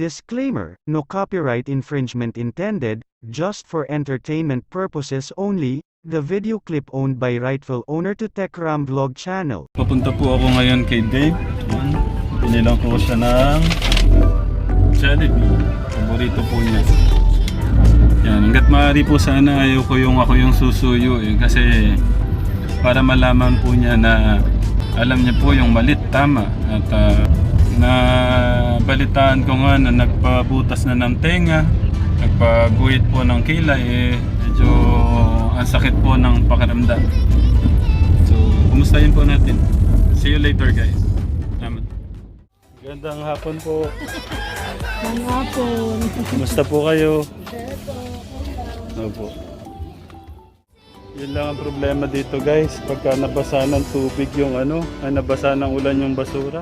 Disclaimer, no copyright infringement intended, just for entertainment purposes only. The video clip owned by rightful owner to Tekram Vlog Channel. Papunta po ako ngayon kay Dave. Yan. Pinilang ko siya ng Jollibee. Paborito po niya. Yan, hanggat maaari po sana ayoko ako yung susuyo kasi para malaman po niya na alam niya po yung malit tama at na balitaan ko nga na nagpabutas na ng tenga, nagpaguhit po ng kilay medyo ang sakit po ng pakiramdam. So, kumustahin po natin. See you later guys. Salamat. Gandang hapon po. Gandang hapon. Kumusta po kayo? Opo. Yun lang ang problema dito guys, pagka nabasa ng tubig yung nabasa ng ulan yung basura.